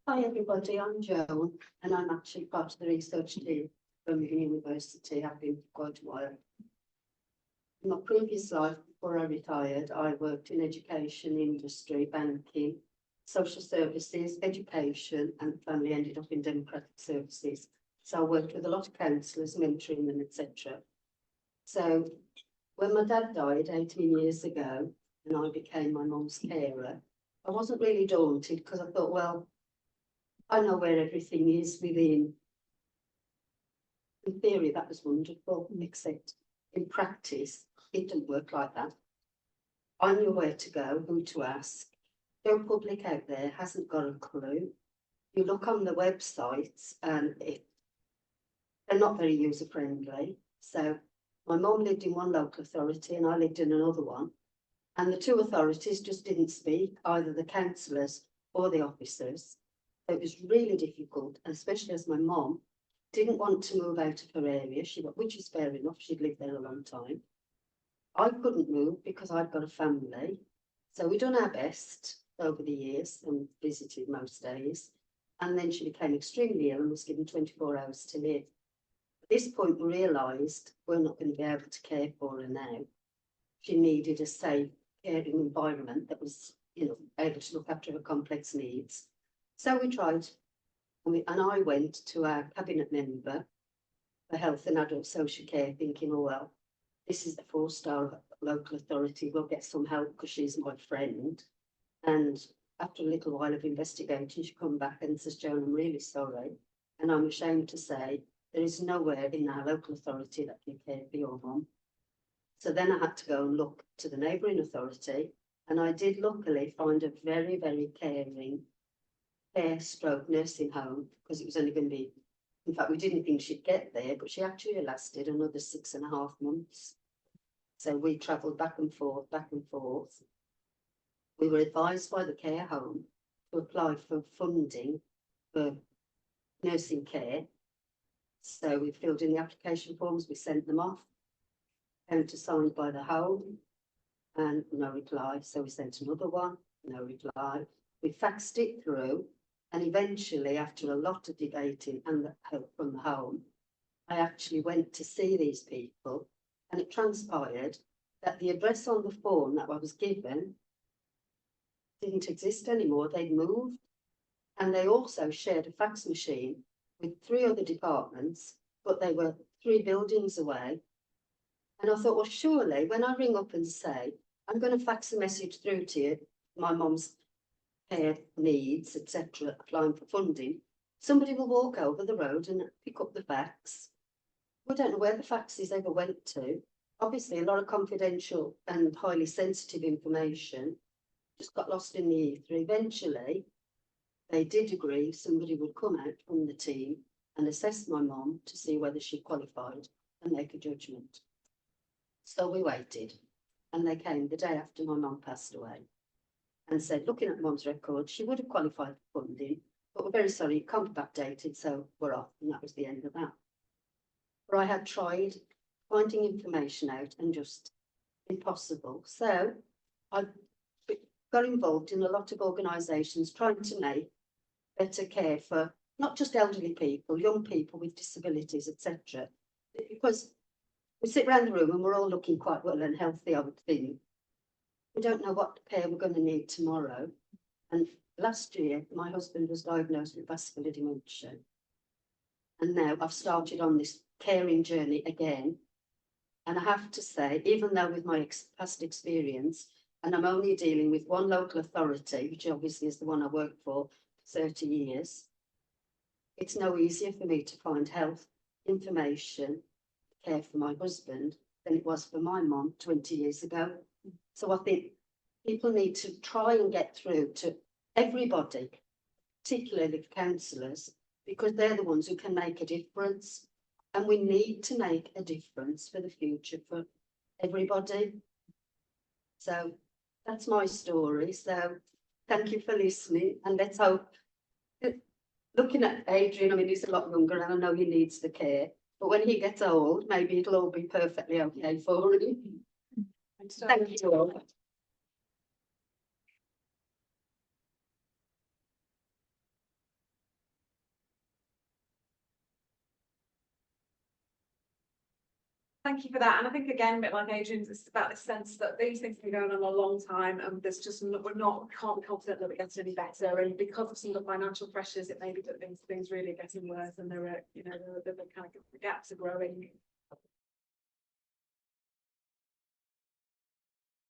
Hi everybody, I'm Joan and I'm actually part of the research team from the university. I've been for quite a while. In my previous life, before I retired, I worked in education, industry, banking, social services, education, and finally ended up in democratic services. So I worked with a lot of councillors, mentoring them, etc. So when my dad died 18 years ago and I became my mum's carer, I wasn't really daunted because I thought, well, I know where everything is within. In theory, that was wonderful, except in practice, it didn't work like that. I knew where to go, who to ask. No public out there hasn't got a clue. You look on the websites and they're not very user-friendly. So my mum lived in one local authority and I lived in another one. And the two authorities just didn't speak, either the councillors or the officers. It was really difficult, especially as my mum didn't want to move out of her area, which is fair enough, she'd lived there a long time. I couldn't move because I'd got a family. So we'd done our best over the years and visited most days. And then she became extremely ill and was given 24 hours to live. At this point, we realised we're not going to be able to care for her now. She needed a safe, caring environment that was, able to look after her complex needs. So we tried, and I went to our cabinet member for health and adult social care thinking, oh, well, this is a 4-star local authority, we'll get some help because she's my friend. And after a little while of investigating, she come back and says, Joan, I'm really sorry. And I'm ashamed to say there is nowhere in our local authority that can care for your mum. So then I had to go and look to the neighbouring authority. And I did luckily find a very, very caring care/stroke nursing home, because it was only going to be, in fact, we didn't think she'd get there, but she actually lasted another 6.5 months. So we travelled back and forth, back and forth. We were advised by the care home to apply for funding for nursing care. So we filled in the application forms, we sent them off, countersigned by the home, and no reply. So we sent another one, no reply. We faxed it through. And eventually, after a lot of debating and the help from the home, I actually went to see these people, and it transpired that the address on the form that I was given didn't exist anymore. They'd moved, and they also shared a fax machine with 3 other departments, but they were 3 buildings away. And I thought, well, surely when I ring up and say, I'm going to fax a message through to you, my mum's care needs, etc., applying for funding, somebody will walk over the road and pick up the fax. We don't know where the faxes ever went to. Obviously, a lot of confidential and highly sensitive information just got lost in the ether. Eventually, they did agree somebody would come out from the team and assess my mum to see whether she qualified and make a judgment. So we waited, and they came the day after my mum passed away and said, looking at mum's record, she would have qualified for funding, but we're very sorry, it can't be backdated, so we're off. And that was the end of that. But I had tried finding information out and just impossible. So I got involved in a lot of organisations trying to make better care for not just elderly people, young people with disabilities, etc. Because we sit around the room and we're all looking quite well and healthy, I would think. We don't know what care we're going to need tomorrow. And last year, my husband was diagnosed with vascular dementia. And now I've started on this caring journey again. And I have to say, even though with my past experience, and I'm only dealing with one local authority, which obviously is the one I worked for 30 years, it's no easier for me to find health information, care for my husband, than it was for my mum 20 years ago. So I think people need to try and get through to everybody, particularly councillors, because they're the ones who can make a difference. And we need to make a difference for the future for everybody. So that's my story. So thank you for listening. And let's hope, looking at Adrian, I mean, he's a lot younger and I know he needs the care. But when he gets old, maybe it'll all be perfectly okay for him. Thank you all. Thank you for that. And I think again, a bit like Adrian's, it's about the sense that these things have been going on a long time, and there's just can't be confident that it gets any better. And because of some of the financial pressures, it may be that things really are getting worse, and there are, you know, the kind of the gaps are growing